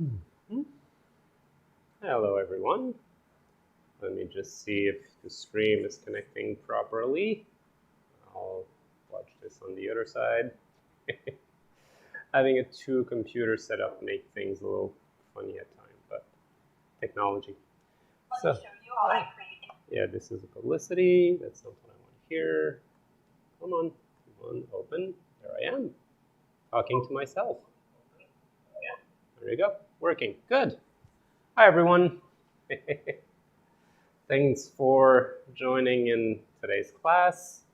Mhm. Hello, everyone. Let me just see if the stream is connecting properly. I'll watch this on the other side. Having a two-computer setup make things a little funny at times, but technology. So, yeah, this is a publicity. That's not what I want to hear. Come on, open. There I am, talking to myself. There you go, working. Good. Hi, everyone. Thanks for joining in today's class.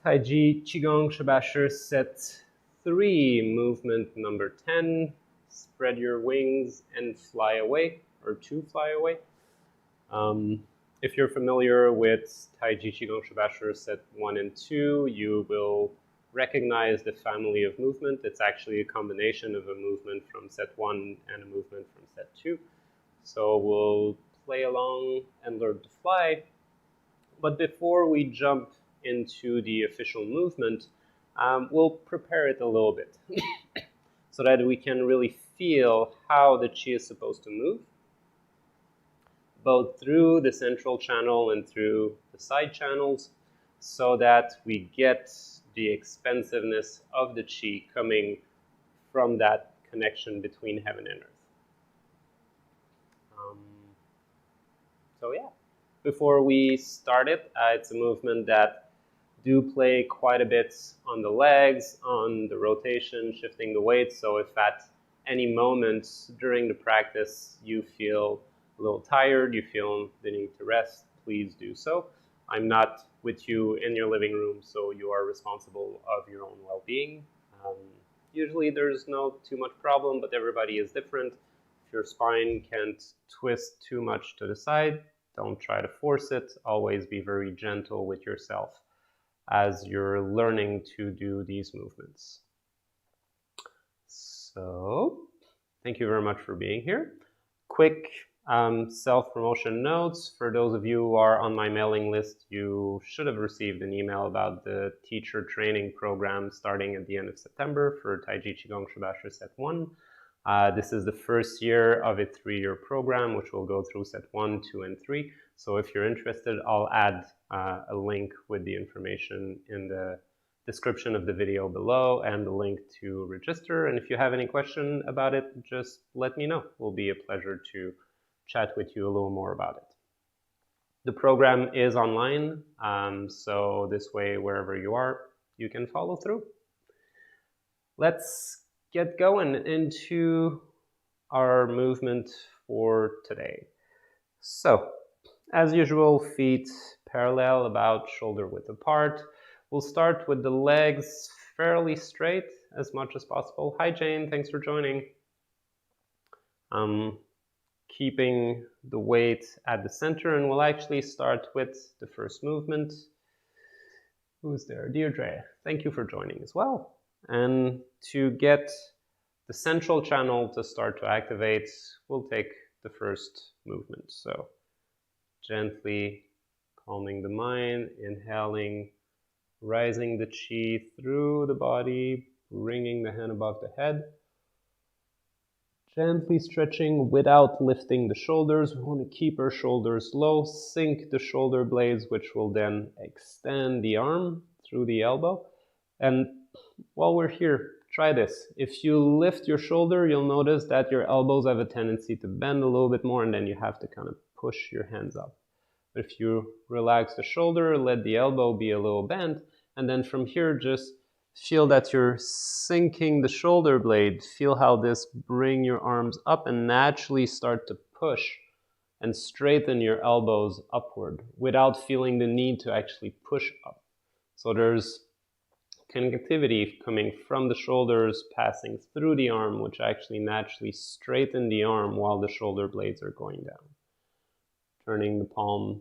Taiji Qigong Shibashi set 3, movement number 10. Spread your wings and fly away, or to fly away. If you're familiar with Taiji Qigong Shibashi set 1 and 2, you will recognize the family of movement. It's actually a combination of a movement from set 1 and a movement from set 2. So we'll play along and learn to fly. But before we jump into the official movement, we'll prepare it a little bit so that we can really feel how the chi is supposed to move, both through the central channel and through the side channels, so that we get the expansiveness of the chi coming from that connection between heaven and earth. So yeah, before we start it, it's a movement that do play quite a bit on the legs, on the rotation, shifting the weight. So if at any moment during the practice you feel a little tired, you feel the need to rest, please do so. I'm not with you in your living room, so you are responsible of your own well-being. Usually there's no too much problem, but everybody is different. If your spine can't twist too much to the side, don't try to force it. Always be very gentle with yourself as you're learning to do these movements. So, thank you very much for being here. Quick self-promotion notes. For those of you who are on my mailing list, you should have received an email about the teacher training program starting at the end of September for Taiji Qigong Shibashi Set 1. This is the first year of a 3-year program, which will go through Set 1, 2, and 3. So if you're interested, I'll add a link with the information in the description of the video below and the link to register. And if you have any question about it, just let me know. It will be a pleasure to chat with you a little more about it. The program is online, so this way, wherever you are, you can follow through. Let's get going into our movement for today. So, as usual, feet parallel, about shoulder width apart. We'll start with the legs fairly straight as much as possible. Hi Jane, thanks for joining. Keeping the weight at the center, and we'll actually start with the first movement. Who's there? Deirdre, thank you for joining as well. And to get the central channel to start to activate, we'll take the first movement. So gently calming the mind, inhaling, rising the chi through the body, bringing the hand above the head. Gently stretching without lifting the shoulders. We want to keep our shoulders low, sink the shoulder blades, which will then extend the arm through the elbow. And while we're here, try this. If you lift your shoulder, you'll notice that your elbows have a tendency to bend a little bit more, and then you have to kind of push your hands up. But if you relax the shoulder, let the elbow be a little bent, and then from here, just feel that you're sinking the shoulder blade. Feel how this bring your arms up and naturally start to push and straighten your elbows upward without feeling the need to actually push up. So there's connectivity coming from the shoulders, passing through the arm, which actually naturally straighten the arm while the shoulder blades are going down. Turning the palm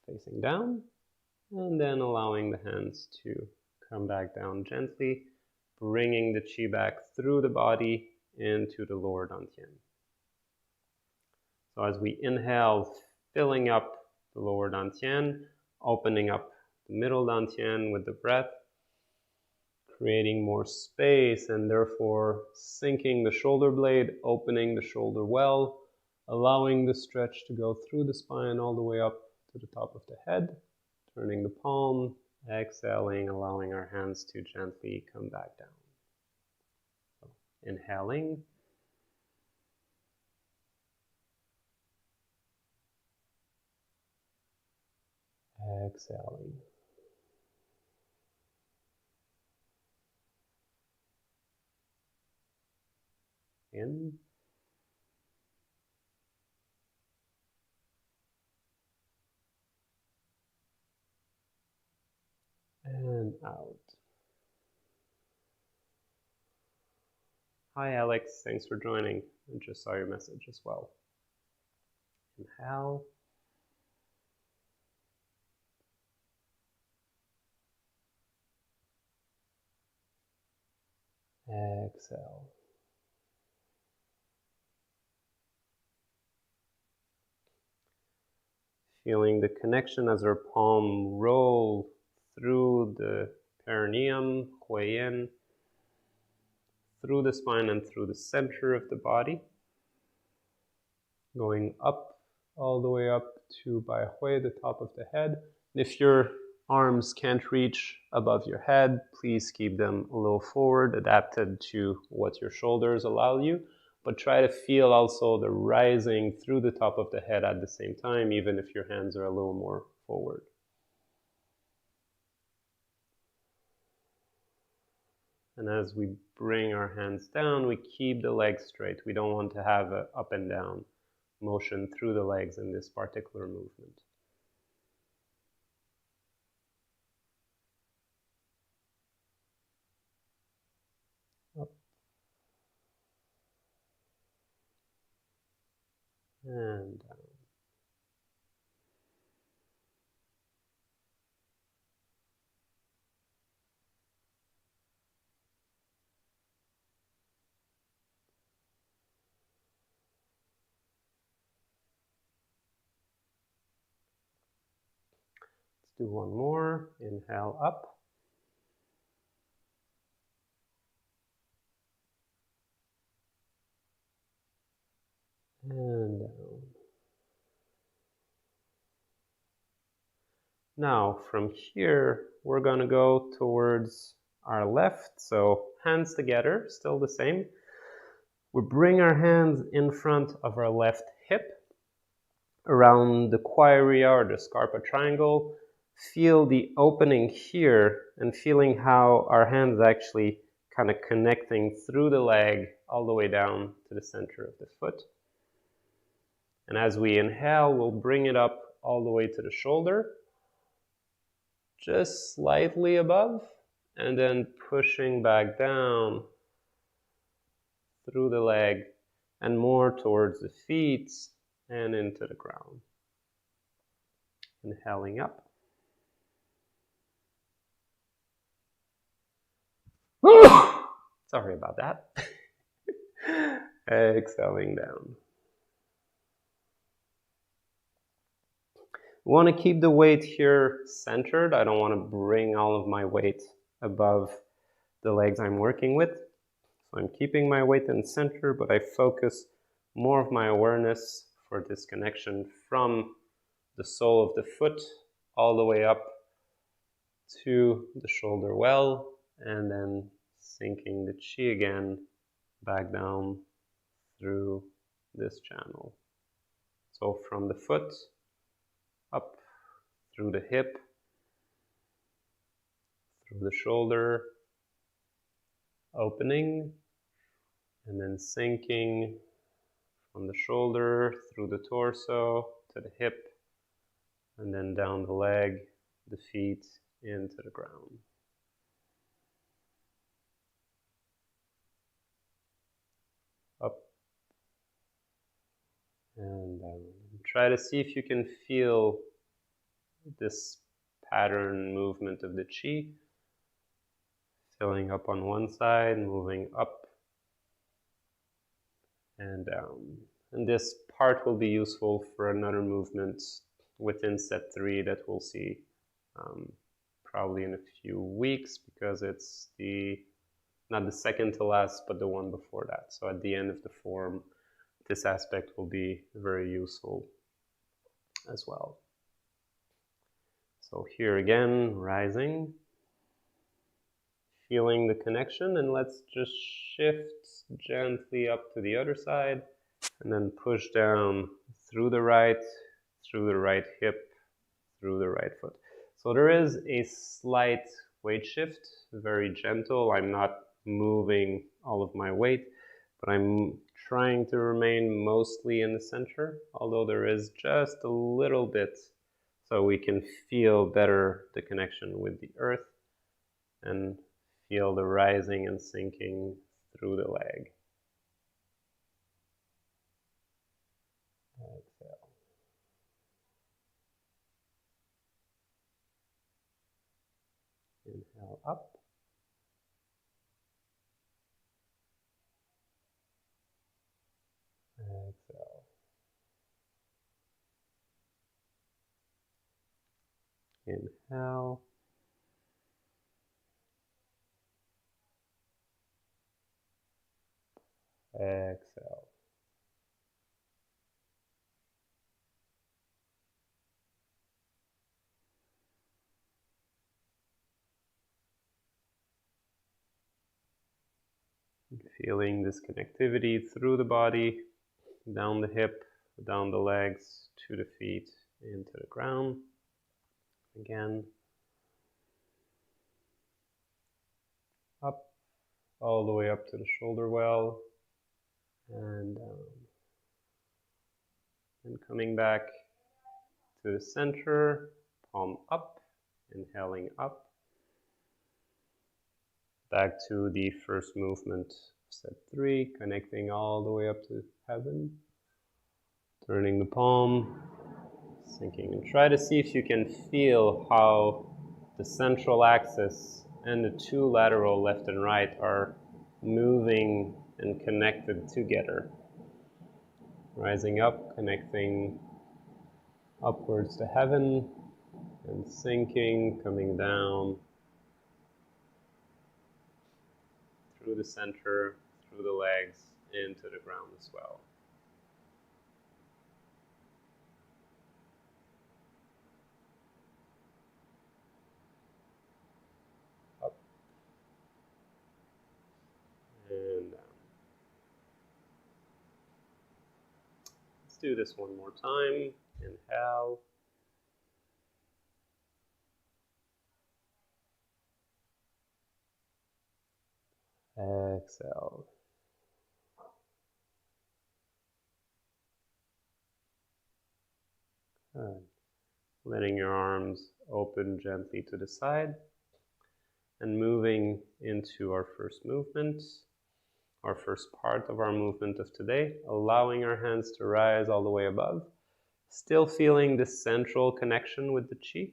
facing down, and then allowing the hands to come back down gently, bringing the chi back through the body into the lower dantian. So as we inhale, filling up the lower dantian, opening up the middle dantian with the breath, creating more space and therefore sinking the shoulder blade, opening the shoulder well, allowing the stretch to go through the spine all the way up to the top of the head, turning the palm, exhaling, allowing our hands to gently come back down. So, inhaling. Exhaling. In. And out. Hi Alex, thanks for joining. I just saw your message as well. Inhale. Exhale. Feeling the connection as our palm rolls through the perineum, hui yin, through the spine and through the center of the body, going up all the way up to bai hui, the top of the head. And if your arms can't reach above your head, please keep them a little forward, adapted to what your shoulders allow you. But try to feel also the rising through the top of the head at the same time, even if your hands are a little more forward. And as we bring our hands down, we keep the legs straight. We don't want to have an up and down motion through the legs in this particular movement. Up. And down. Let's do one more. Inhale up. And down. Now from here, we're going to go towards our left. So hands together, still the same. We bring our hands in front of our left hip, around the quadria or the scarpa triangle. Feel the opening here and feeling how our hands actually kind of connecting through the leg all the way down to the center of the foot. And as we inhale, we'll bring it up all the way to the shoulder, just slightly above, and then pushing back down through the leg and more towards the feet and into the ground. Inhaling up. Sorry about that. Exhaling down. We want to keep the weight here centered. I don't want to bring all of my weight above the legs I'm working with. So I'm keeping my weight in center, but I focus more of my awareness for this connection from the sole of the foot all the way up to the shoulder well, and then sinking the chi again back down through this channel. So from the foot up through the hip, through the shoulder, opening, and then sinking from the shoulder through the torso to the hip, and then down the leg, the feet into the ground. Up and down. Try to see if you can feel this pattern movement of the chi, filling up on one side, moving up and down. And this part will be useful for another movement within set 3 that we'll see probably in a few weeks, because it's not the second to last, but the one before that. So at the end of the form, this aspect will be very useful as well. So here again, rising, feeling the connection, and let's just shift gently up to the other side, and then push down through the right hip, through the right foot. So there is a slight weight shift, very gentle. I'm not moving all of my weight, but I'm trying to remain mostly in the center, although there is just a little bit, so we can feel better the connection with the earth and feel the rising and sinking through the leg. Exhale. Inhale up. Exhale. Inhale. Exhale. Feeling this connectivity through the body, down the hip, down the legs, to the feet, into the ground. Again, up, all the way up to the shoulder well, and down. And coming back to the center, palm up, inhaling up. Back to the first movement, set 3, connecting all the way up to heaven. Turning the palm, sinking, and try to see if you can feel how the central axis and the 2 lateral left and right are moving and connected together. Rising up, connecting upwards to heaven, and sinking, coming down through the center, through the legs, into the ground as well. Up and down. Let's do this one more time. Inhale. Exhale. Good. Letting your arms open gently to the side and moving into our first movement, our first part of our movement of today, allowing our hands to rise all the way above, still feeling this central connection with the chi,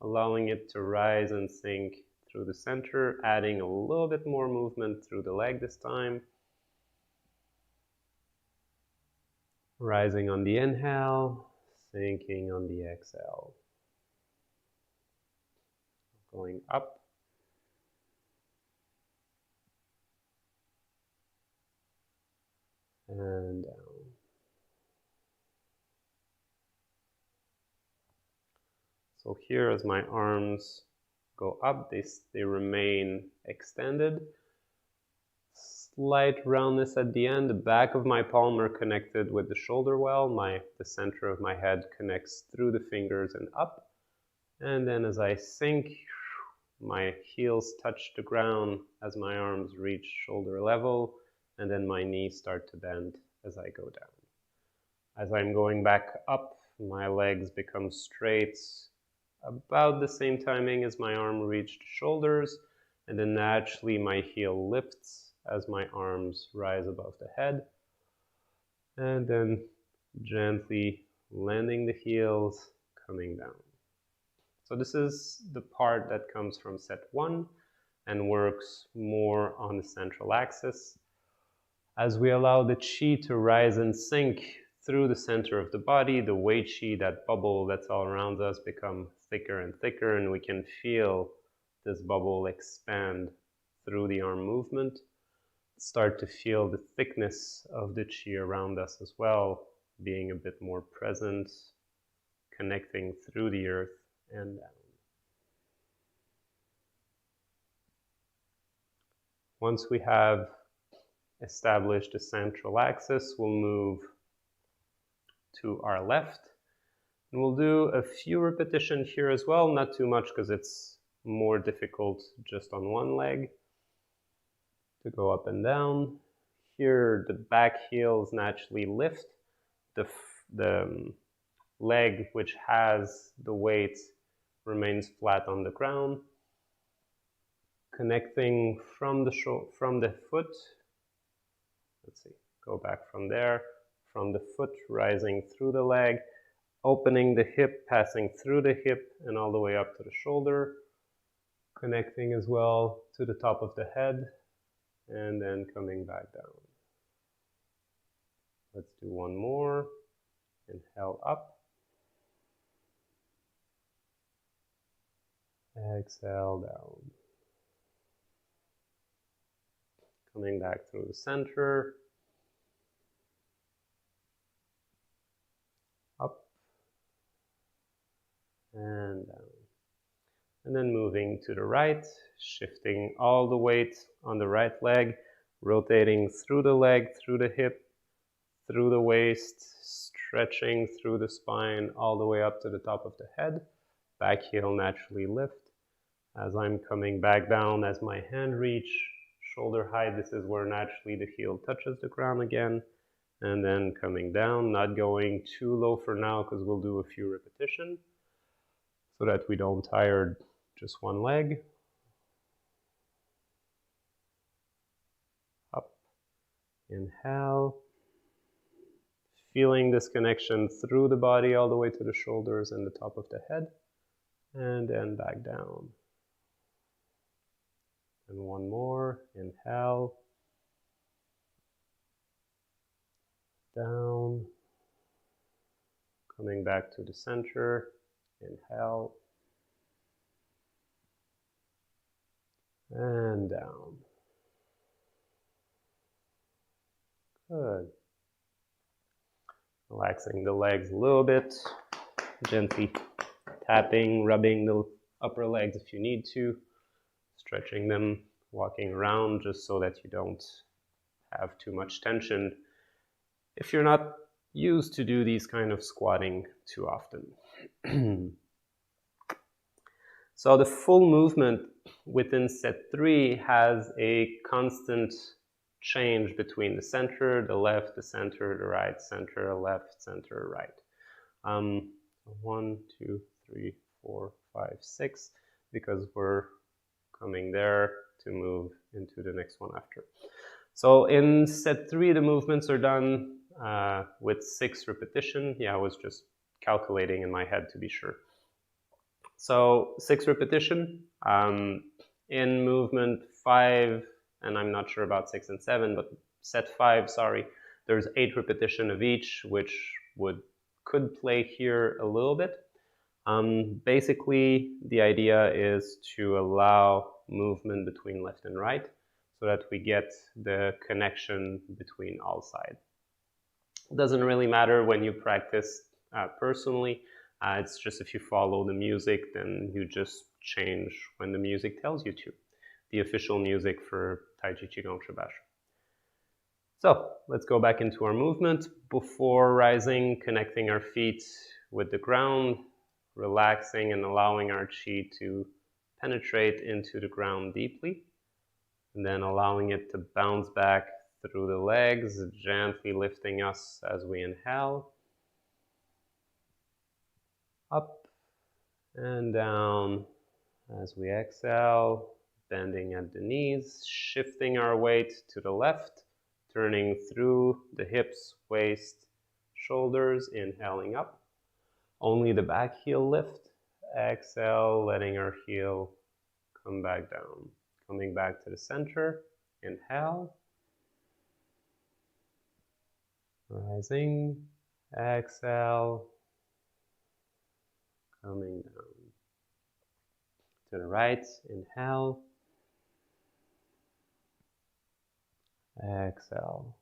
allowing it to rise and sink through the center, adding a little bit more movement through the leg this time. Rising on the inhale, sinking on the exhale. Going up. And down. So here, as my arms go up, they remain extended. Slight roundness at the end. The back of my palm are connected with the shoulder well. The center of my head connects through the fingers and up. And then as I sink, my heels touch the ground as my arms reach shoulder level, and then my knees start to bend as I go down. As I'm going back up, my legs become straight, about the same timing as my arm reached shoulders, and then naturally my heel lifts as my arms rise above the head, and then gently landing the heels, coming down. So this is the part that comes from set 1 and works more on the central axis. As we allow the chi to rise and sink through the center of the body, the wei chi, that bubble that's all around us, become thicker and thicker, and we can feel this bubble expand through the arm movement. Start to feel the thickness of the qi around us as well, being a bit more present, connecting through the earth and down. Once we have established a central axis, we'll move to our left. And we'll do a few repetitions here as well, not too much because it's more difficult just on one leg to go up and down. Here, the back heels naturally lift. The leg which has the weight remains flat on the ground. Connecting from the foot. Let's see, go back from there. From the foot, rising through the leg, opening the hip, passing through the hip and all the way up to the shoulder. Connecting as well to the top of the head and then coming back down. Let's do one more. Inhale up. Exhale down. Coming back through the center. Up and down. And then moving to the right, shifting all the weight on the right leg, rotating through the leg, through the hip, through the waist, stretching through the spine all the way up to the top of the head. Back heel naturally lift. As I'm coming back down, as my hand reach shoulder height, this is where naturally the heel touches the ground again. And then coming down, not going too low for now because we'll do a few repetitions so that we don't tire just one leg. Up, inhale. Feeling this connection through the body all the way to the shoulders and the top of the head. And then back down. And one more, inhale. Down. Coming back to the center, inhale. And down. Good. Relaxing the legs a little bit, gently tapping, rubbing the upper legs if you need to, stretching them, walking around just so that you don't have too much tension if you're not used to do these kind of squatting too often. So the full movement within set 3 has a constant change between the center, the left, the center, the right, center, left, center, right. 1, 2, 3, 4, 5, 6, because we're coming there to move into the next one after. So in set 3, the movements are done with 6 repetitions. Yeah, I was just calculating in my head to be sure. So 6 repetition. In movement 5, and I'm not sure about 6 and 7, but set 5, sorry, there's 8 repetition of each, which could play here a little bit. Basically, the idea is to allow movement between left and right so that we get the connection between all sides. It doesn't really matter when you practice personally. It's just if you follow the music, then you just change when the music tells you to. The official music for Taiji Qigong Shibashi. So let's go back into our movement. Before rising, connecting our feet with the ground, relaxing and allowing our qi to penetrate into the ground deeply, and then allowing it to bounce back through the legs, gently lifting us as we inhale. Up and down as we exhale, bending at the knees, shifting our weight to the left, turning through the hips, waist, shoulders, inhaling up. Only the back heel lift. Exhale, letting our heel come back down. Coming back to the center, inhale. Rising, exhale, coming down. To the right, inhale. Exhale.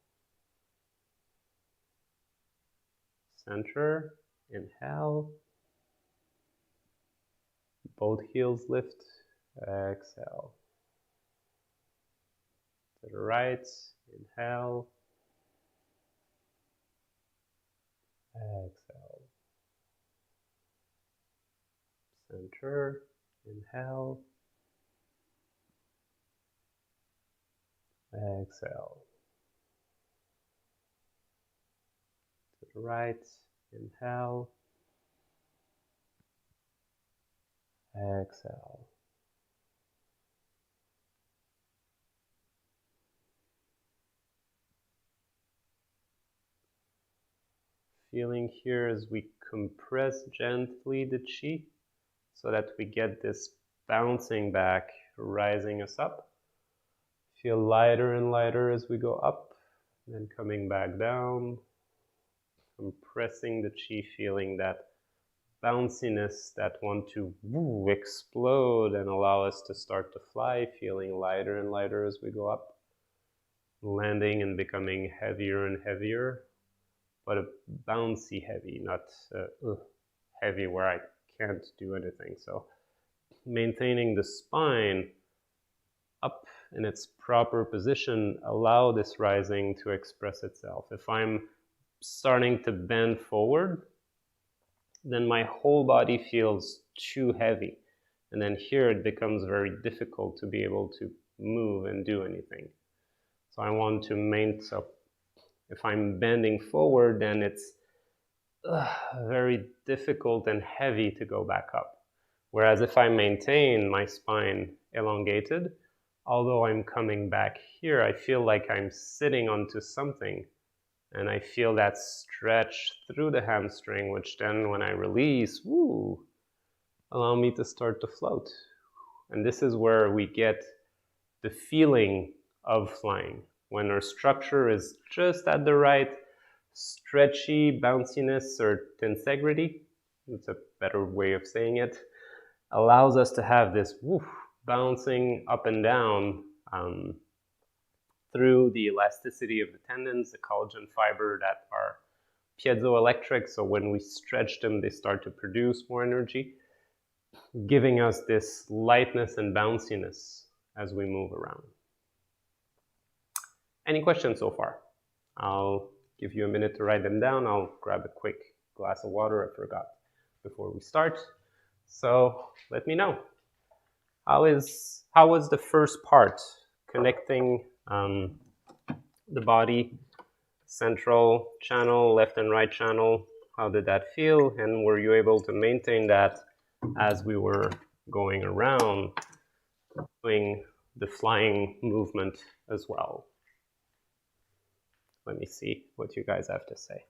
Center, inhale. Both heels lift, exhale. To the right, inhale. Exhale. Center, inhale. Exhale. To the right, inhale. Exhale. Feeling here as we compress gently the chi so that we get this bouncing back, rising us up. Feel lighter and lighter as we go up, then coming back down, compressing the chi, feeling that bounciness, that want to explode and allow us to start to fly, feeling lighter and lighter as we go up, landing and becoming heavier and heavier, but a bouncy heavy, not heavy where I can't do anything. So maintaining the spine up in its proper position, allow this rising to express itself. If I'm starting to bend forward, then my whole body feels too heavy. And then here it becomes very difficult to be able to move and do anything. So I want to maintain, so if I'm bending forward, then it's very difficult and heavy to go back up. Whereas if I maintain my spine elongated, although I'm coming back here, I feel like I'm sitting onto something. And I feel that stretch through the hamstring, which then when I release, allow me to start to float. And this is where we get the feeling of flying. When our structure is just at the right stretchy bounciness or tensegrity, it's a better way of saying it, allows us to have this bouncing up and down through the elasticity of the tendons, the collagen fiber that are piezoelectric, so when we stretch them, they start to produce more energy, giving us this lightness and bounciness as we move around. Any questions so far? I'll give you a minute to write them down. I'll grab a quick glass of water, I forgot before we start. So let me know. How was the first part, connecting the body, central channel, left and right channel? How did that feel? And were you able to maintain that as we were going around, doing the flying movement as well? Let me see what you guys have to say.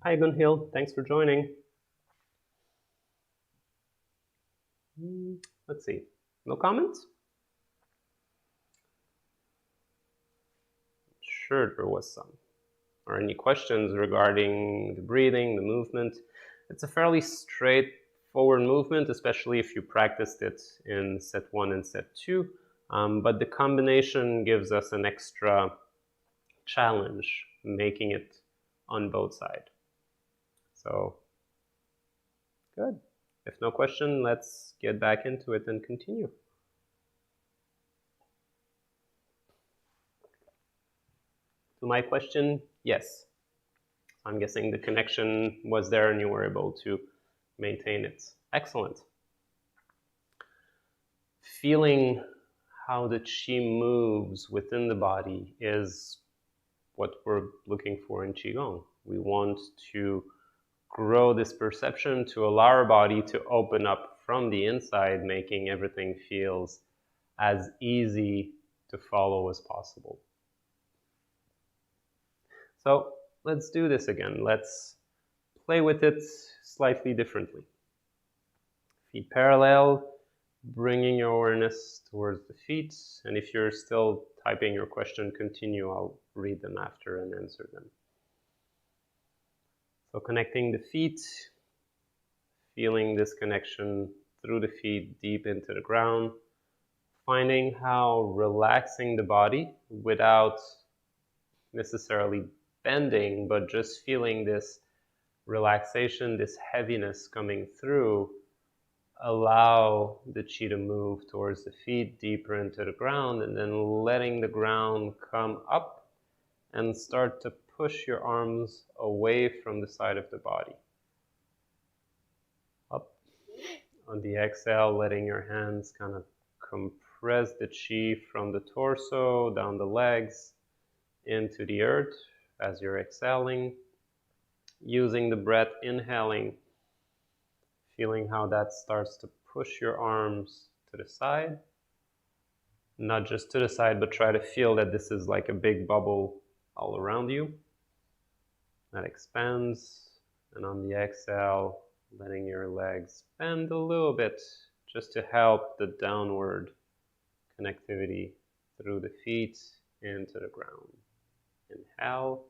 Hi, Gunhild. Thanks for joining. Let's see. No comments? Sure, there was some. Or any questions regarding the breathing, the movement? It's a fairly straightforward movement, especially if you practiced it in set 1 and set 2. But the combination gives us an extra challenge, making it on both sides. So, good. If no question, let's get back into it and continue. To my question, yes. I'm guessing the connection was there and you were able to maintain it. Excellent. Feeling how the qi moves within the body is what we're looking for in Qigong. We want to grow this perception to allow our body to open up from the inside, making everything feels as easy to follow as possible. So let's do this again. Let's play with it slightly differently. Feet parallel, bringing your awareness towards the feet. And if you're still typing your question, continue. I'll read them after and answer them. So connecting the feet, feeling this connection through the feet deep into the ground, finding how relaxing the body without necessarily bending, but just feeling this relaxation, this heaviness coming through, allow the chi to move towards the feet deeper into the ground, and then letting the ground come up and start to push your arms away from the side of the body. Up. On the exhale, letting your hands kind of compress the chi from the torso, down the legs, into the earth as you're exhaling. Using the breath, inhaling, feeling how that starts to push your arms to the side. Not just to the side, but try to feel that this is like a big bubble all around you. That expands, and on the exhale, letting your legs bend a little bit just to help the downward connectivity through the feet into the ground. Inhale.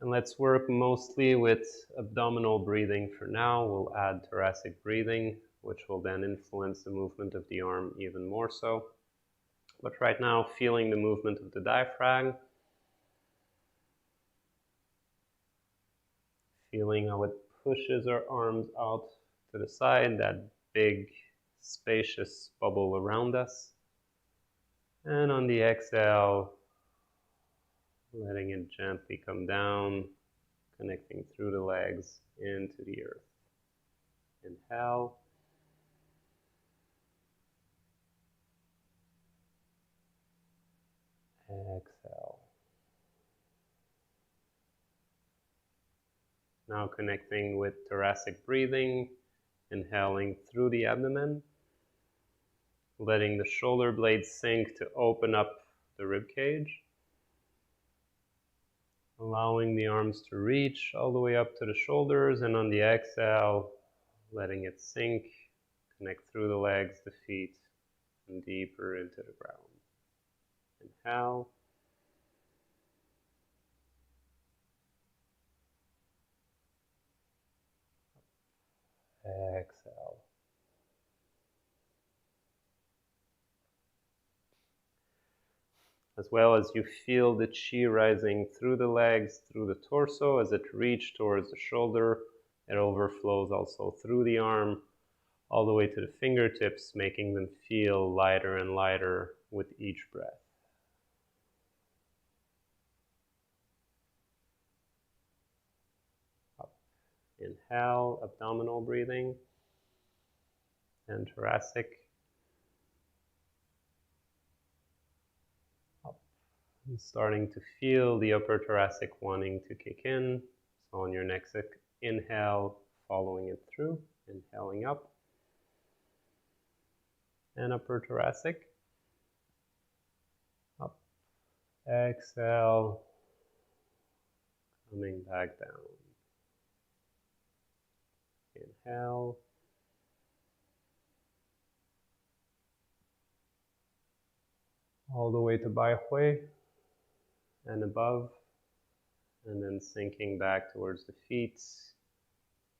And let's work mostly with abdominal breathing for now. We'll add thoracic breathing, which will then influence the movement of the arm even more so. But right now, feeling the movement of the diaphragm, feeling how it pushes our arms out to the side, that big, spacious bubble around us. And on the exhale, letting it gently come down, connecting through the legs into the earth. Inhale. Exhale. Now connecting with thoracic breathing, inhaling through the abdomen, letting the shoulder blades sink to open up the rib cage, allowing the arms to reach all the way up to the shoulders, and on the exhale, letting it sink, connect through the legs, the feet, and deeper into the ground. Inhale. Exhale. As well as you feel the chi rising through the legs, through the torso, as it reaches towards the shoulder, it overflows also through the arm, all the way to the fingertips, making them feel lighter and lighter with each breath. Up. Inhale, abdominal breathing, and thoracic. Up. And starting to feel the upper thoracic wanting to kick in. So on your next inhale, following it through, inhaling up. And upper thoracic. Up. Exhale. Coming back down. Inhale. All the way to Bai Hui and above. And then sinking back towards the feet,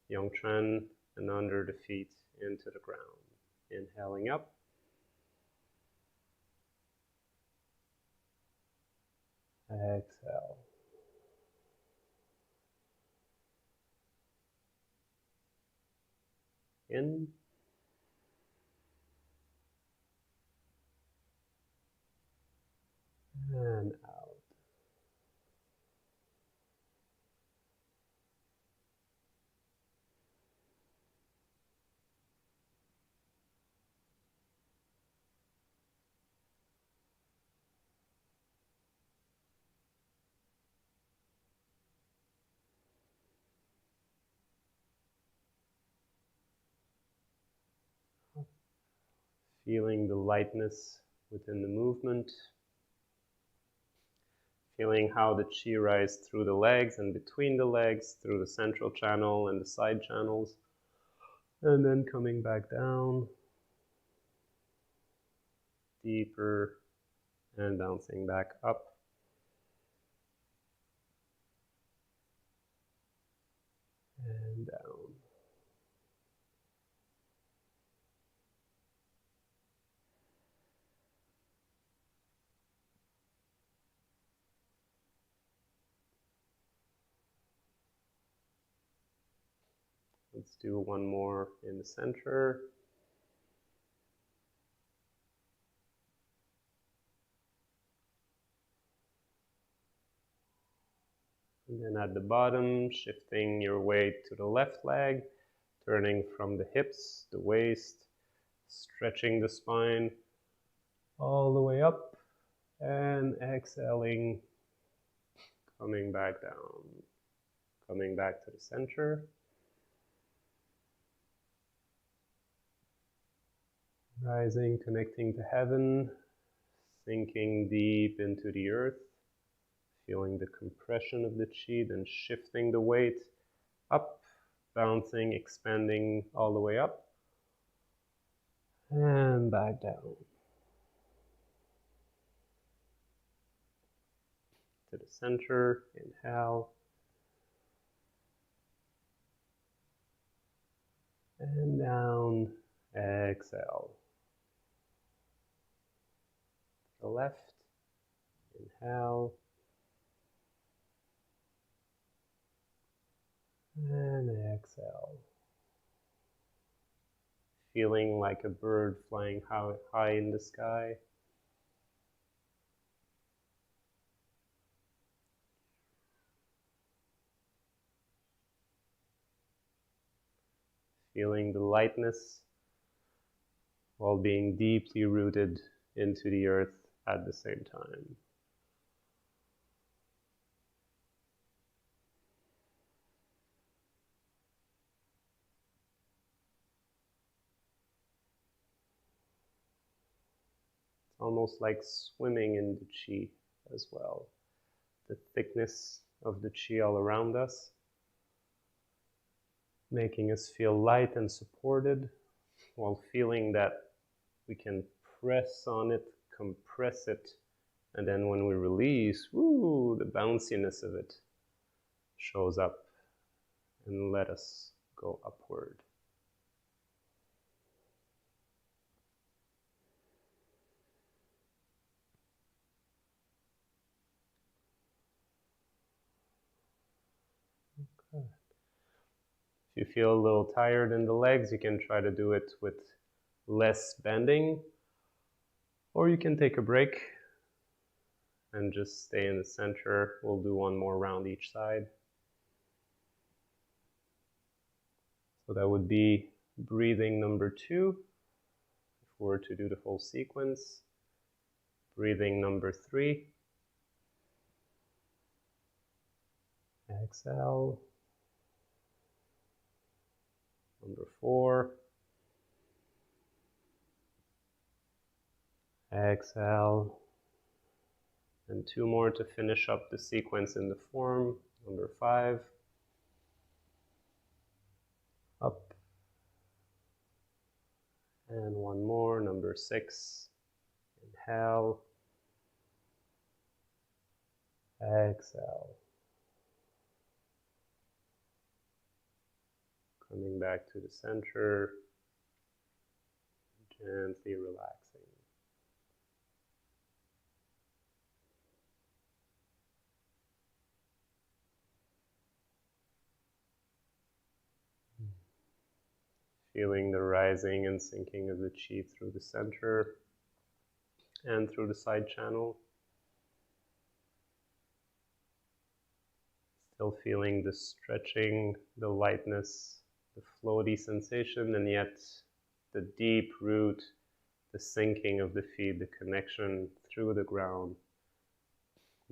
Yongchen, and under the feet into the ground. Inhaling up. Exhale. In. And out. Feeling the lightness within the movement. Feeling how the chi rises through the legs and between the legs, through the central channel and the side channels. And then coming back down, deeper, and bouncing back up. and down. Let's do one more in the center. And then at the bottom, shifting your weight to the left leg, turning from the hips, the waist, stretching the spine all the way up, and exhaling, coming back down, coming back to the center. Rising, connecting to heaven, sinking deep into the earth, feeling the compression of the chi, then shifting the weight up, bouncing, expanding all the way up, and back down. To the center, inhale, and down, exhale. To the left, inhale, and exhale. Feeling like a bird flying high in the sky. Feeling the lightness while being deeply rooted into the earth at the same time. It's almost like swimming in the chi as well. The thickness of the chi all around us, making us feel light and supported, while feeling that we can press on it, compress it, and then when we release, woo, the bounciness of it shows up and let us go upward. Okay. If you feel a little tired in the legs, you can try to do it with less bending, or you can take a break and just stay in the center. We'll do one more round each side. So that would be breathing number 2, if we were to do the whole sequence. Breathing number 3. Exhale. Number 4. Exhale. And 2 more to finish up the sequence in the form. Number 5. Up. And 1 more, number 6. Inhale. Exhale. Coming back to the center. Gently relaxing. Feeling the rising and sinking of the chi through the center and through the side channel. Still feeling the stretching, the lightness, the floaty sensation, and yet the deep root, the sinking of the feet, the connection through the ground,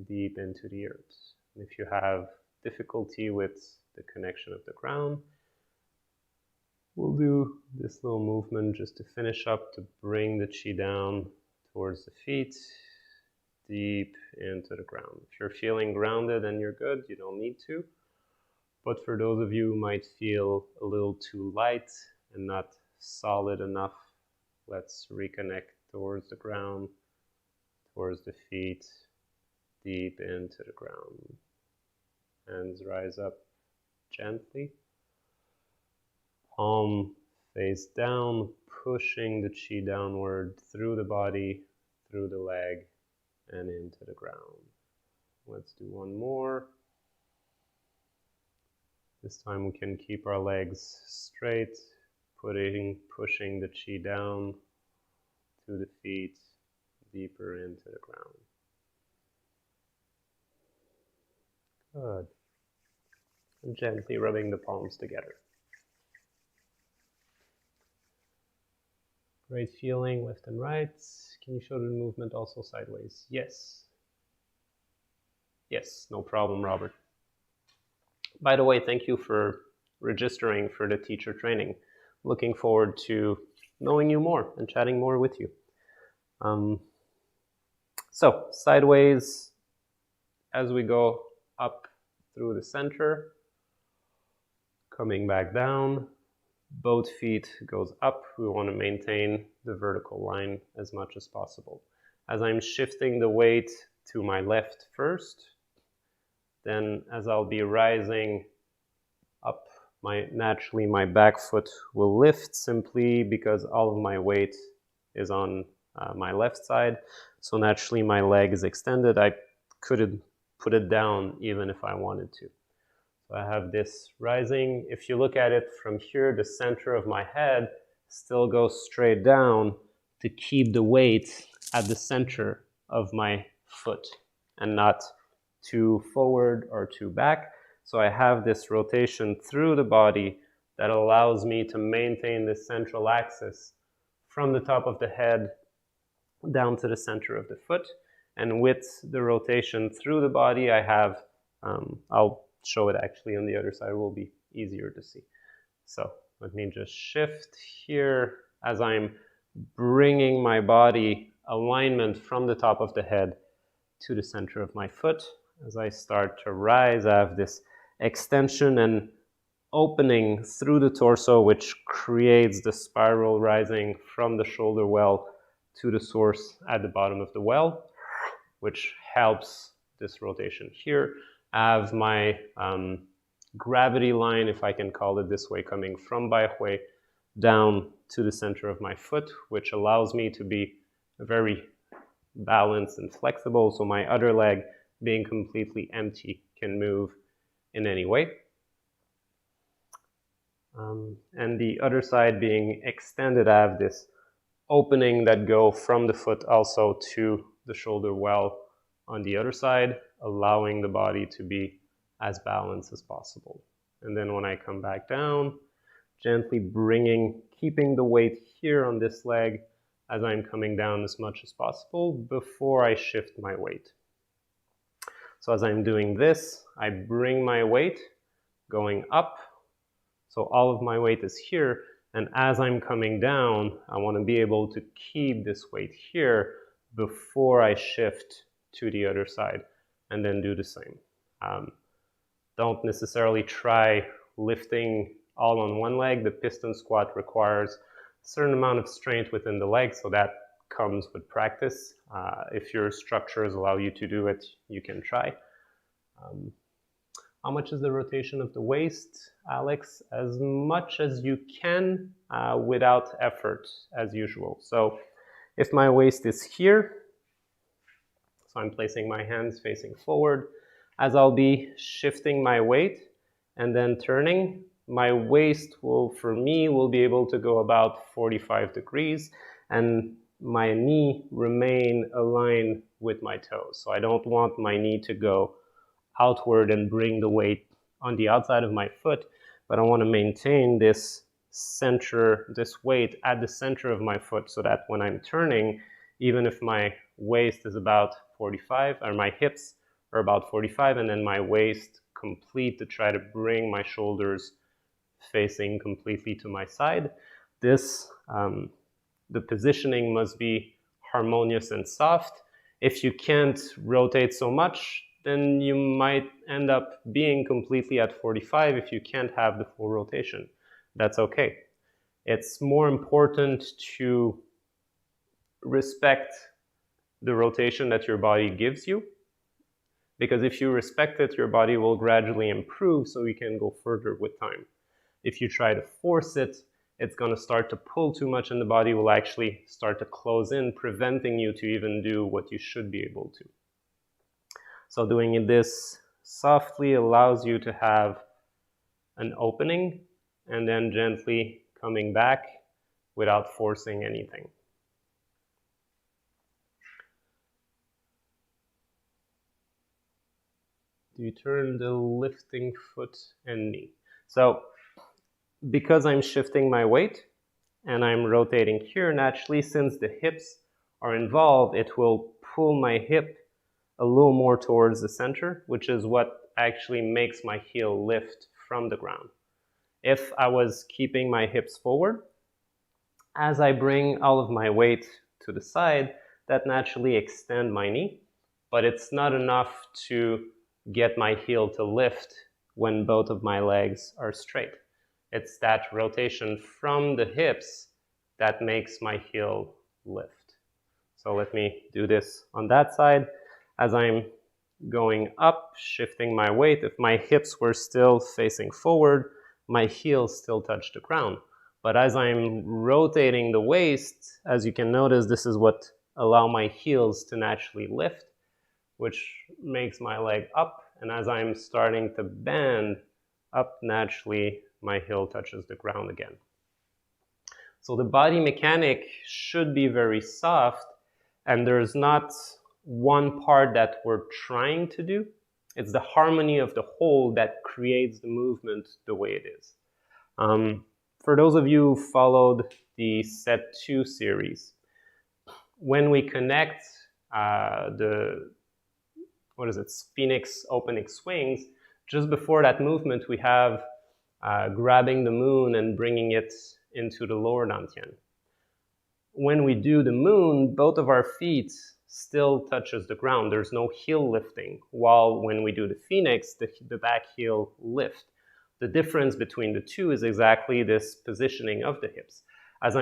deep into the earth. And if you have difficulty with the connection of the ground, we'll do this little movement just to finish up, to bring the chi down towards the feet, deep into the ground. If you're feeling grounded and you're good, you don't need to. But for those of you who might feel a little too light and not solid enough, let's reconnect towards the ground, towards the feet, deep into the ground. Hands rise up gently. palm face down, pushing the chi downward through the body, through the leg, and into the ground. Let's do one more. This time we can keep our legs straight, pushing the chi down to the feet, deeper into the ground. Good. And gently rubbing the palms together. Great feeling, left and right. Can you show the movement also sideways? Yes. Yes, no problem, Robert. By the way, thank you for registering for the teacher training. Looking forward to knowing you more and chatting more with you. So, sideways as we go up through the center, coming back down, both feet goes up. We want to maintain the vertical line as much as possible. As I'm shifting the weight to my left first, then as I'll be rising up, naturally my back foot will lift simply because all of my weight is on my left side. So naturally my leg is extended. I couldn't put it down even if I wanted to. So I have this rising. If you look at it from here, the center of my head still goes straight down to keep the weight at the center of my foot and not too forward or too back. So I have this rotation through the body that allows me to maintain this central axis from the top of the head down to the center of the foot. And with the rotation through the body, I have, I'll show it actually on the other side, will be easier to see. So let me just shift here as I'm bringing my body alignment from the top of the head to the center of my foot. As I start to rise, I have this extension and opening through the torso, which creates the spiral rising from the shoulder well to the source at the bottom of the well, which helps this rotation here. I have my gravity line, if I can call it this way, coming from Baihui down to the center of my foot, which allows me to be very balanced and flexible, so my other leg, being completely empty, can move in any way. And the other side being extended, I have this opening that go from the foot also to the shoulder well on the other side, allowing the body to be as balanced as possible. And then when I come back down, gently keeping the weight here on this leg as I'm coming down as much as possible before I shift my weight. So as I'm doing this, I bring my weight going up. So all of my weight is here. And as I'm coming down, I want to be able to keep this weight here before I shift to the other side and then do the same. Don't necessarily try lifting all on one leg. The piston squat requires a certain amount of strength within the leg, so that comes with practice. If your structures allow you to do it, you can try. How much is the rotation of the waist, Alex? As much as you can without effort, as usual. So if my waist is here, so I'm placing my hands facing forward, as I'll be shifting my weight and then turning, my waist will be able to go about 45 degrees and my knee remain aligned with my toes. So I don't want my knee to go outward and bring the weight on the outside of my foot, but I want to maintain this weight at the center of my foot so that when I'm turning, even if my waist is about 45, or my hips are about 45, and then my waist complete to try to bring my shoulders facing completely to my side, the positioning must be harmonious and soft. If you can't rotate so much, then you might end up being completely at 45 if you can't have the full rotation. That's okay. It's more important to respect the rotation that your body gives you, because if you respect it, your body will gradually improve so you can go further with time. If you try to force it, it's going to start to pull too much and the body will actually start to close in, preventing you to even do what you should be able to. So doing this softly allows you to have an opening and then gently coming back without forcing anything. Do you turn the lifting foot and knee? So because I'm shifting my weight and I'm rotating here, naturally, since the hips are involved, it will pull my hip a little more towards the center, which is what actually makes my heel lift from the ground. If I was keeping my hips forward, as I bring all of my weight to the side, that naturally extends my knee, but it's not enough to get my heel to lift when both of my legs are straight. It's that rotation from the hips that makes my heel lift. So let me do this on that side. As I'm going up, shifting my weight, if my hips were still facing forward, my heels still touch the ground. But as I'm rotating the waist, as you can notice, this is what allows my heels to naturally lift, which makes my leg up. And as I'm starting to bend up, naturally, my heel touches the ground again. So the body mechanic should be very soft, and there's not one part that we're trying to do. It's the harmony of the whole that creates the movement the way it is. For those of you who followed the Set 2 series, when we connect Phoenix opening swings, just before that movement we have grabbing the moon and bringing it into the lower dantian. When we do the moon, both of our feet still touches the ground. There's no heel lifting, while when we do the Phoenix, the back heel lift. The difference between the two is exactly this positioning of the hips. As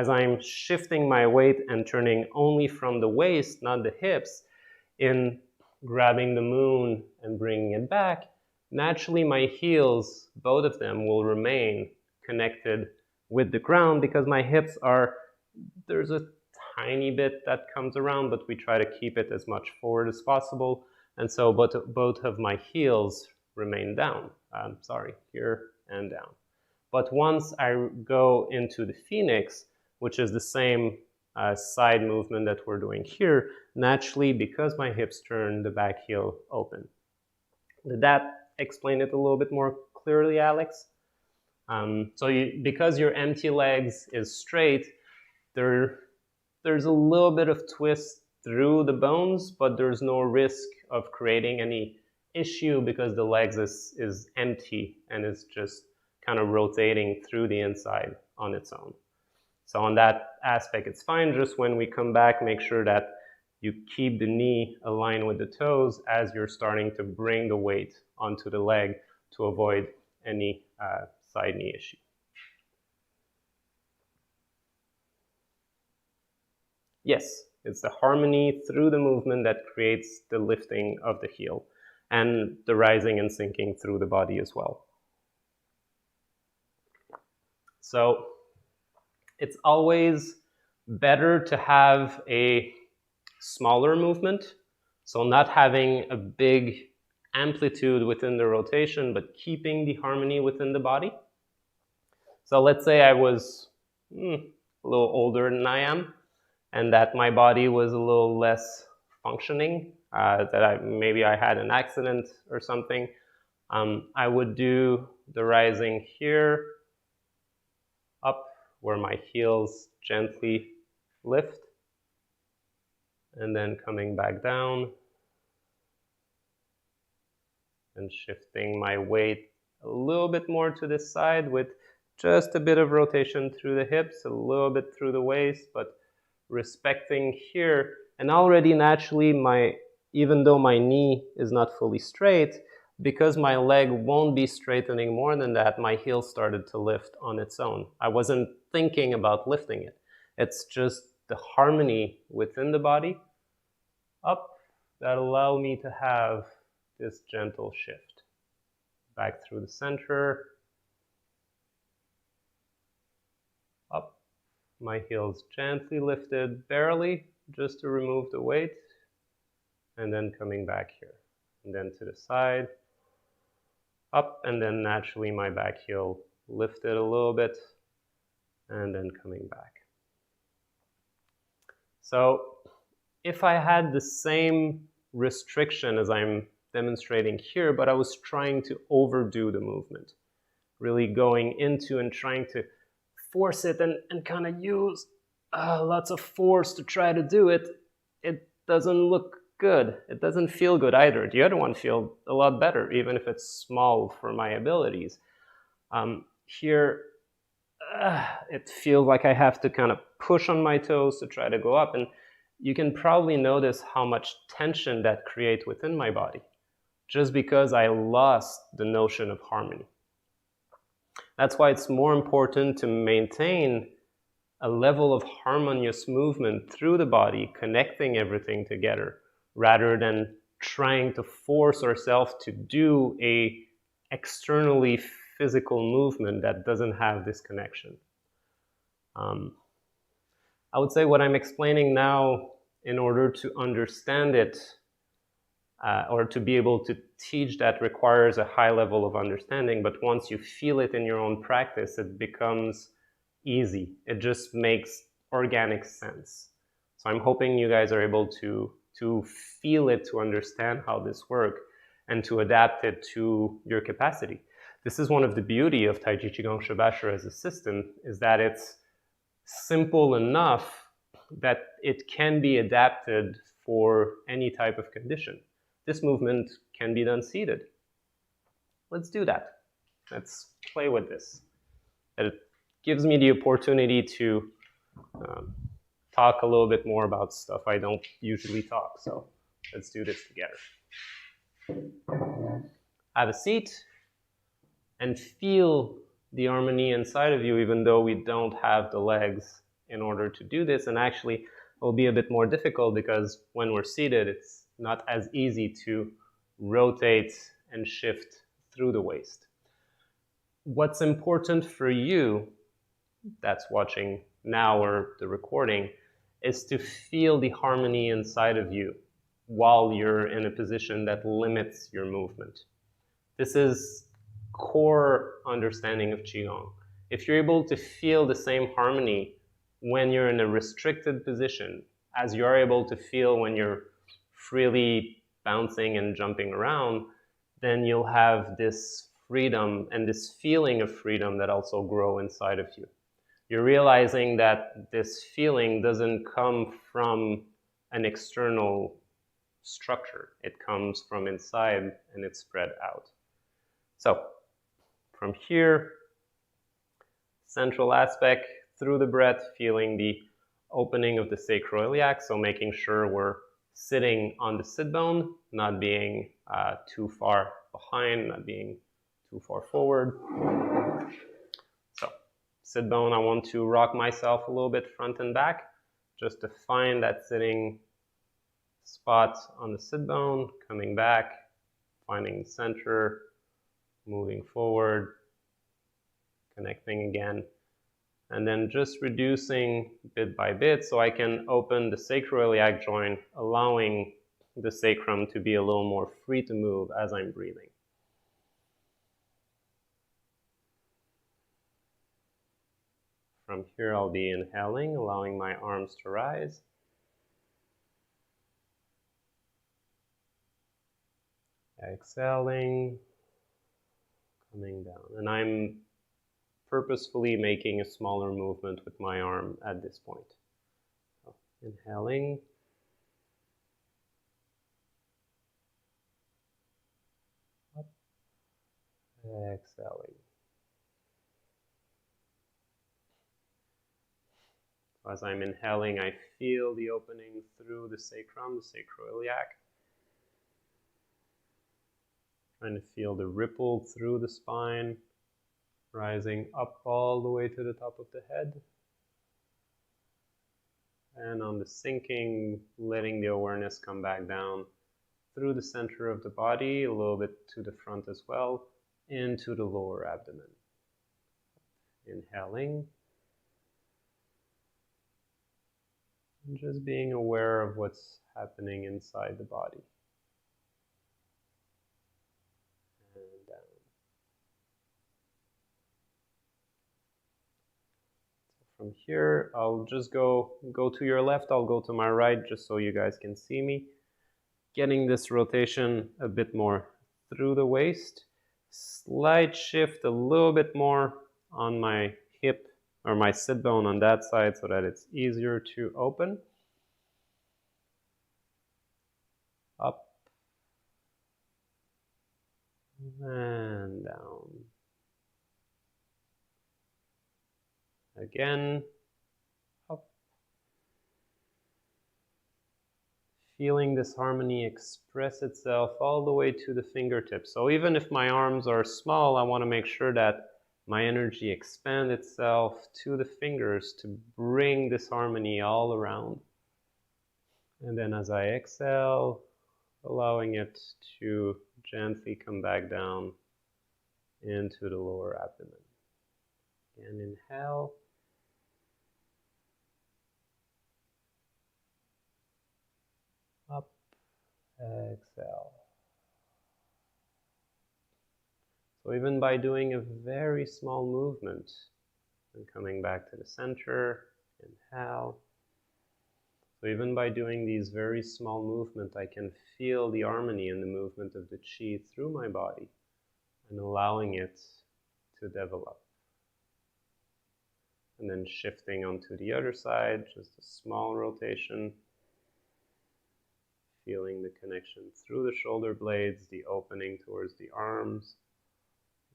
I'm shifting my weight and turning only from the waist, not the hips, in grabbing the moon and bringing it back, naturally my heels, both of them, will remain connected with the ground because my hips there's a tiny bit that comes around, but we try to keep it as much forward as possible. And so both of my heels remain down. Here and down. But once I go into the Phoenix, which is the same side movement that we're doing here, naturally, because my hips turn, the back heel open. Did that explain it a little bit more clearly, Alex? Because your empty legs is straight, there's a little bit of twist through the bones, but there's no risk of creating any issue because the legs is empty and it's just kind of rotating through the inside on its own. So on that aspect, it's fine. Just when we come back, make sure that you keep the knee aligned with the toes as you're starting to bring the weight onto the leg to avoid any side knee issue. Yes, it's the harmony through the movement that creates the lifting of the heel and the rising and sinking through the body as well. So it's always better to have a smaller movement, so not having a big amplitude within the rotation, but keeping the harmony within the body. So let's say I was a little older than I am, and that my body was a little less functioning, maybe I had an accident or something. I would do the rising here, up, where my heels gently lift, and then coming back down and shifting my weight a little bit more to this side with just a bit of rotation through the hips, a little bit through the waist, but respecting here. And already naturally, even though my knee is not fully straight, because my leg won't be straightening more than that, my heel started to lift on its own. I wasn't thinking about lifting it. It's just the harmony within the body up that allow me to have this gentle shift back through the center My heels gently lifted, barely, just to remove the weight, and then coming back here. And then to the side, up, and then naturally my back heel lifted a little bit, and then coming back. So if I had the same restriction as I'm demonstrating here, but I was trying to overdo the movement, really going into and trying to force it and kind of use lots of force to try to do it, it doesn't look good. It doesn't feel good either. The other one feels a lot better, even if it's small for my abilities. Here, it feels like I have to kind of push on my toes to try to go up, and you can probably notice how much tension that creates within my body, just because I lost the notion of harmony. That's why it's more important to maintain a level of harmonious movement through the body, connecting everything together, rather than trying to force ourselves to do a externally physical movement that doesn't have this connection. I would say what I'm explaining now, in order to understand it, or to be able to teach that, requires a high level of understanding, but once you feel it in your own practice, it becomes easy. It just makes organic sense. So I'm hoping you guys are able to feel it, to understand how this works, and to adapt it to your capacity. This is one of the beauty of Taiji Qigong Shibashi as a system, is that it's simple enough that it can be adapted for any type of condition. This movement can be done seated. Let's do that. Let's play with this. It gives me the opportunity to talk a little bit more about stuff I don't usually talk, so let's do this together. Have a seat and feel the harmony inside of you, even though we don't have the legs in order to do this. And actually, it will be a bit more difficult because when we're seated, it's not as easy to rotate and shift through the waist. What's important for you that's watching now or the recording is to feel the harmony inside of you while you're in a position that limits your movement. This is core understanding of Qigong. If you're able to feel the same harmony when you're in a restricted position as you are able to feel when you're freely bouncing and jumping around, then you'll have this freedom and this feeling of freedom that also grow inside of you. You're realizing that this feeling doesn't come from an external structure. It comes from inside and it's spread out. So, from here, central aspect, through the breath, feeling the opening of the sacroiliac, so making sure we're sitting on the sit bone, not being too far behind, not being too far forward. So, sit bone, I want to rock myself a little bit front and back, just to find that sitting spot on the sit bone, coming back, finding the center, moving forward, connecting again, and then just reducing bit by bit so I can open the sacroiliac joint, allowing the sacrum to be a little more free to move as I'm breathing. From here, I'll be inhaling, allowing my arms to rise. Exhaling, coming down. And I'm purposefully making a smaller movement with my arm at this point. So, inhaling. Up. Exhaling. As I'm inhaling, I feel the opening through the sacrum, the sacroiliac. Trying to feel the ripple through the spine, rising up all the way to the top of the head. And on the sinking, letting the awareness come back down through the center of the body, a little bit to the front as well, into the lower abdomen. Inhaling. And just being aware of what's happening inside the body. And down. So from here, I'll just go to your left, I'll go to my right, just so you guys can see me. Getting this rotation a bit more through the waist. Slight shift a little bit more on my hip or my sit bone on that side so that it's easier to open. Up and down. Again, up. Feeling this harmony express itself all the way to the fingertips. So even if my arms are small, I want to make sure that my energy expands itself to the fingers to bring this harmony all around. And then as I exhale, allowing it to gently come back down into the lower abdomen. Again, inhale. Up, exhale. So even by doing a very small movement and coming back to the center, inhale. So even by doing these very small movements, I can feel the harmony and the movement of the chi through my body and allowing it to develop. And then shifting onto the other side, just a small rotation. Feeling the connection through the shoulder blades, the opening towards the arms,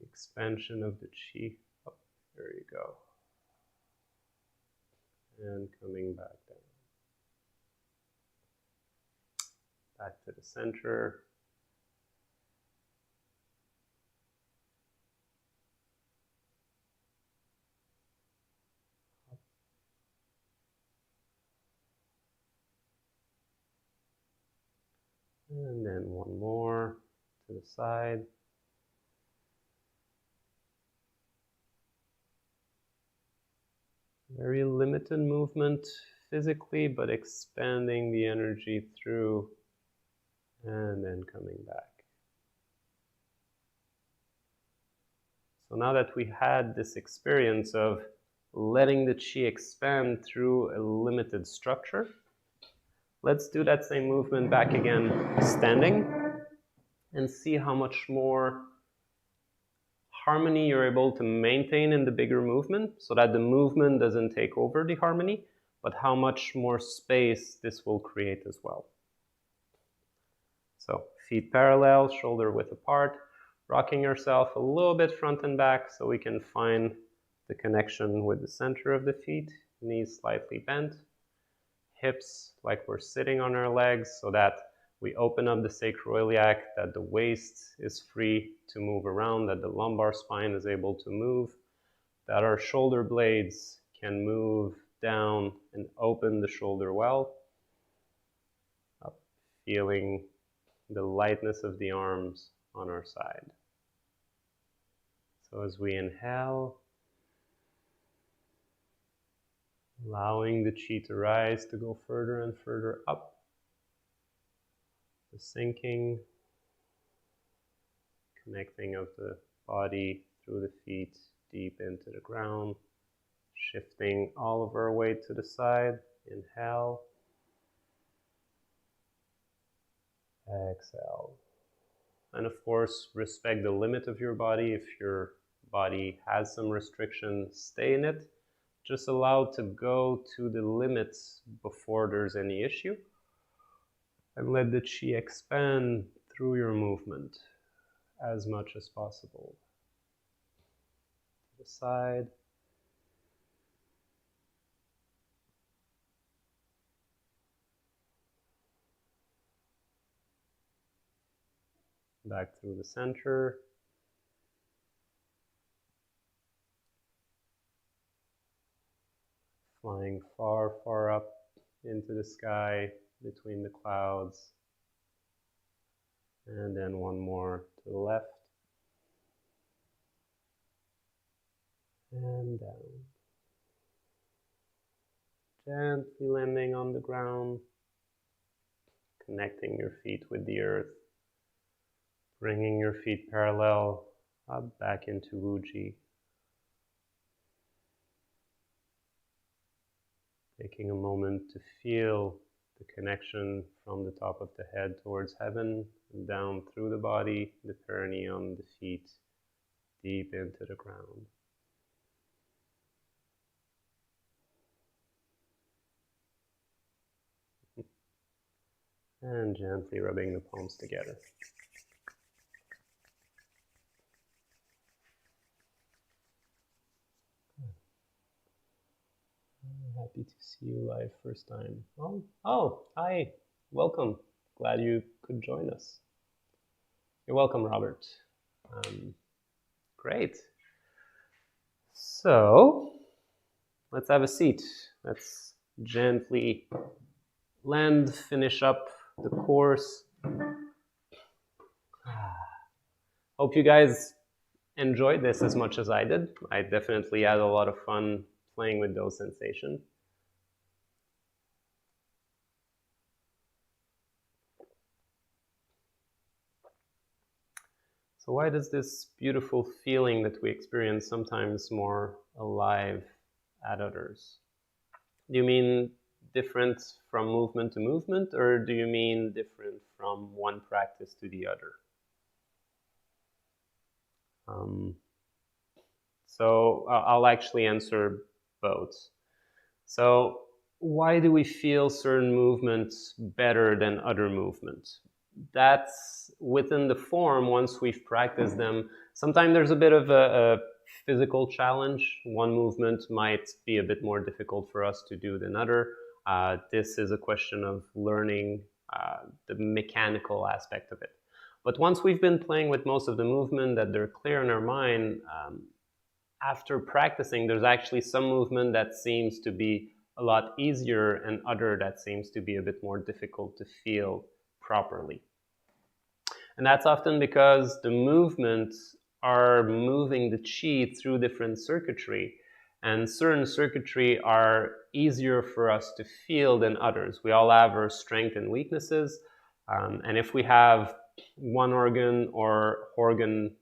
the expansion of the chi. Oh, there you go. And coming back down. Back to the center. And then one more to the side. Very limited movement physically, but expanding the energy through and then coming back. So now that we had this experience of letting the chi expand through a limited structure, let's do that same movement back again, standing, and see how much more harmony you're able to maintain in the bigger movement so that the movement doesn't take over the harmony, but how much more space this will create as well. So feet parallel, shoulder width apart, rocking yourself a little bit front and back so we can find the connection with the center of the feet, knees slightly bent, hips like we're sitting on our legs so that we open up the sacroiliac, that the waist is free to move around, that the lumbar spine is able to move, that our shoulder blades can move down and open the shoulder well. Up, feeling the lightness of the arms on our side. So as we inhale, allowing the chi to rise, to go further and further up, the sinking, connecting of the body through the feet deep into the ground, shifting all of our weight to the side. Inhale, exhale. And of course, respect the limit of your body. If your body has some restriction, stay in it. Just allow to go to the limits before there's any issue. And let the chi expand through your movement as much as possible. To the side. Back through the center. Flying far, far up into the sky between the clouds. And then one more to the left. And down. Gently landing on the ground, connecting your feet with the earth, bringing your feet parallel up back into Wuji. Taking a moment to feel the connection from the top of the head towards heaven, and down through the body, the perineum, the feet, deep into the ground. And gently rubbing the palms together. Happy to see you live first time. Oh, hi, welcome. Glad you could join us. You're welcome, Robert. Great. So, let's have a seat. Let's gently land, finish up the course. Hope you guys enjoyed this as much as I did. I definitely had a lot of fun playing with those sensations. So why does this beautiful feeling that we experience sometimes more alive at others? Do you mean different from movement to movement, or do you mean different from one practice to the other? So I'll actually answer both. So why do we feel certain movements better than other movements? That's within the form. Once we've practiced them, sometimes there's a bit of a physical challenge. One movement might be a bit more difficult for us to do than other. This is a question of learning the mechanical aspect of it. But once we've been playing with most of the movement, that they're clear in our mind, after practicing, there's actually some movement that seems to be a lot easier and other that seems to be a bit more difficult to feel properly. And that's often because the movements are moving the qi through different circuitry, and certain circuitry are easier for us to feel than others. We all have our strengths and weaknesses, and if we have one organ or organ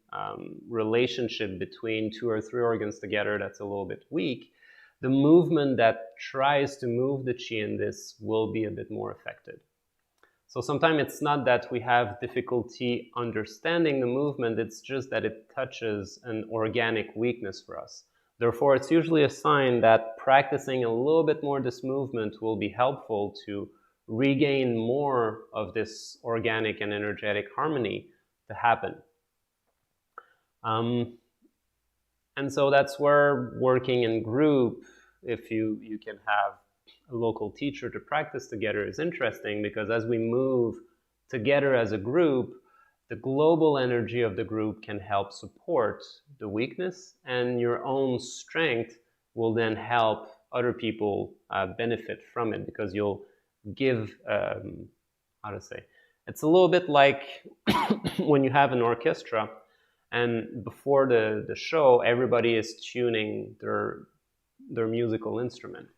relationship between 2 or 3 organs together that's a little bit weak, the movement that tries to move the qi in this will be a bit more affected. So sometimes it's not that we have difficulty understanding the movement, it's just that it touches an organic weakness for us. Therefore, it's usually a sign that practicing a little bit more this movement will be helpful to regain more of this organic and energetic harmony to happen. And so that's where working in group, if you can have a local teacher to practice together, is interesting, because as we move together as a group, the global energy of the group can help support the weakness, and your own strength will then help other people benefit from it, because you'll give, it's a little bit like when you have an orchestra and before the show, everybody is tuning their musical instrument.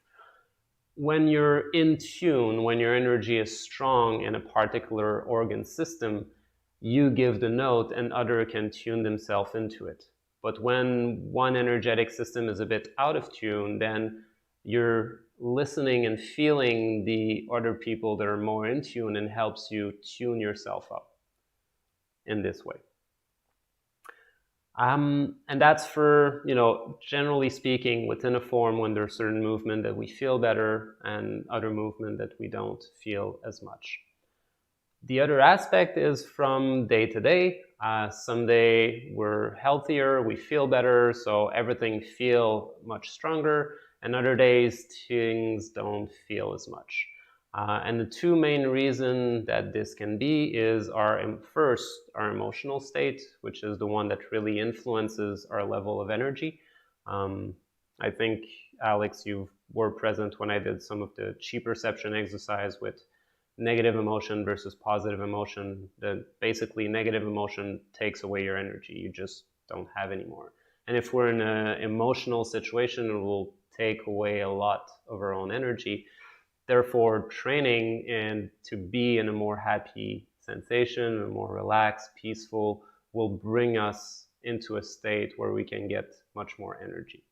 When you're in tune, when your energy is strong in a particular organ system, you give the note and others can tune themselves into it. But when one energetic system is a bit out of tune, then you're listening and feeling the other people that are more in tune, and helps you tune yourself up in this way. And that's for, generally speaking, within a form, when there's certain movement that we feel better and other movement that we don't feel as much. The other aspect is from day to day. Some day we're healthier, we feel better, so everything feel much stronger, and other days things don't feel as much. And the two main reasons that this can be is first, our emotional state, which is the one that really influences our level of energy. I think, Alex, you were present when I did some of the qi perception exercise with negative emotion versus positive emotion. Basically, negative emotion takes away your energy. You just don't have anymore. And if we're in an emotional situation, it will take away a lot of our own energy. Therefore, training and to be in a more happy sensation, a more relaxed, peaceful, will bring us into a state where we can get much more energy.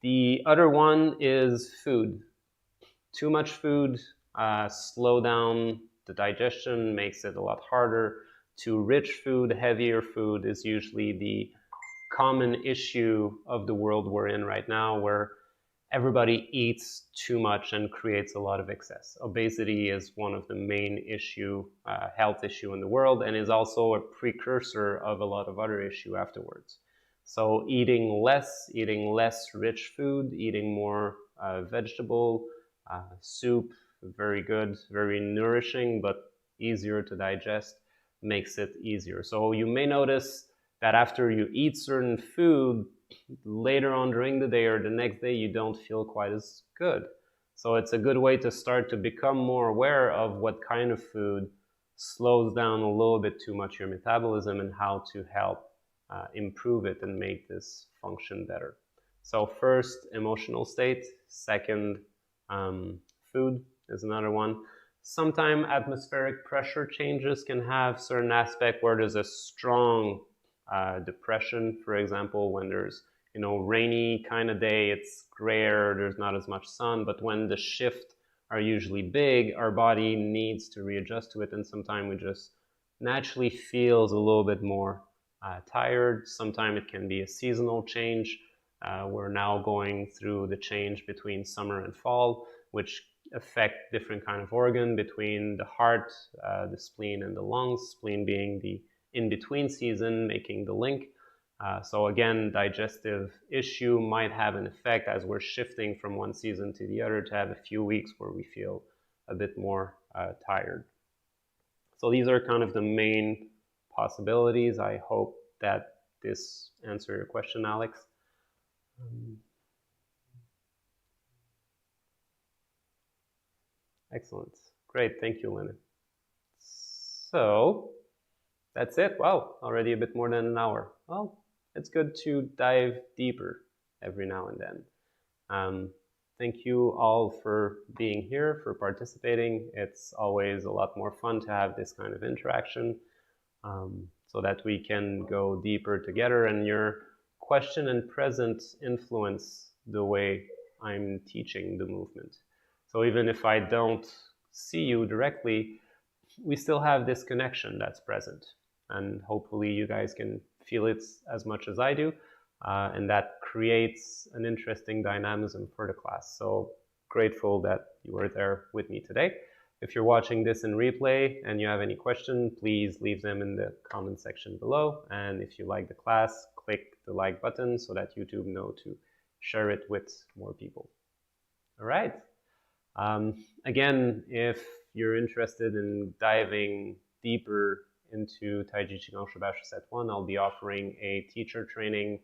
The other one is food. Too much food slow down the digestion, makes it a lot harder. Too rich food, heavier food is usually the common issue of the world we're in right now, where everybody eats too much and creates a lot of excess. Obesity is one of the main health issue in the world, and is also a precursor of a lot of other issue afterwards. So eating less rich food, eating more vegetable, soup, very good, very nourishing, but easier to digest, makes it easier. So you may notice that after you eat certain food, later on during the day or the next day, you don't feel quite as good. So it's a good way to start to become more aware of what kind of food slows down a little bit too much your metabolism, and how to help improve it and make this function better. So first, emotional state. Second, food is another one. Sometimes atmospheric pressure changes can have certain aspect where there's a strong depression. For example, when there's rainy kind of day, it's grayer, there's not as much sun, but when the shifts are usually big, our body needs to readjust to it, and sometimes we just naturally feels a little bit more tired. Sometimes it can be a seasonal change. We're now going through the change between summer and fall, which affect different kind of organ between the heart, the spleen, and the lungs. Spleen being the in-between season, making the link. So again, digestive issue might have an effect as we're shifting from one season to the other, to have a few weeks where we feel a bit more tired. So these are kind of the main possibilities. I hope that this answered your question, Alex. Excellent. Great. Thank you, Lynn. So that's it. Wow, already a bit more than an hour. Well, it's good to dive deeper every now and then. Thank you all for being here, for participating. It's always a lot more fun to have this kind of interaction, so that we can go deeper together, and your question and present influence the way I'm teaching the movement. So even if I don't see you directly, we still have this connection that's present, and hopefully you guys can feel it as much as I do, and that creates an interesting dynamism for the class. So grateful that you were there with me today. If you're watching this in replay and you have any questions, please leave them in the comment section below. And if you like the class, click the like button so that YouTube knows to share it with more people. All right. Again, if you're interested in diving deeper into Taiji Qigong Shibashi Set 1, I'll be offering a teacher training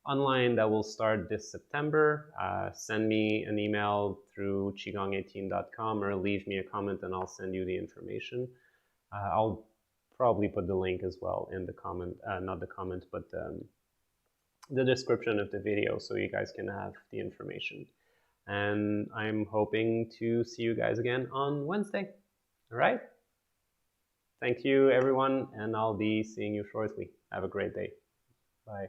online that will start this September. Send me an email through qigong18.com or leave me a comment and I'll send you the information. I'll probably put the link as well in the comment, not the comment, but the description of the video, so you guys can have the information. And I'm hoping to see you guys again on Wednesday. All right? Thank you, everyone, and I'll be seeing you shortly. Have a great day. Bye.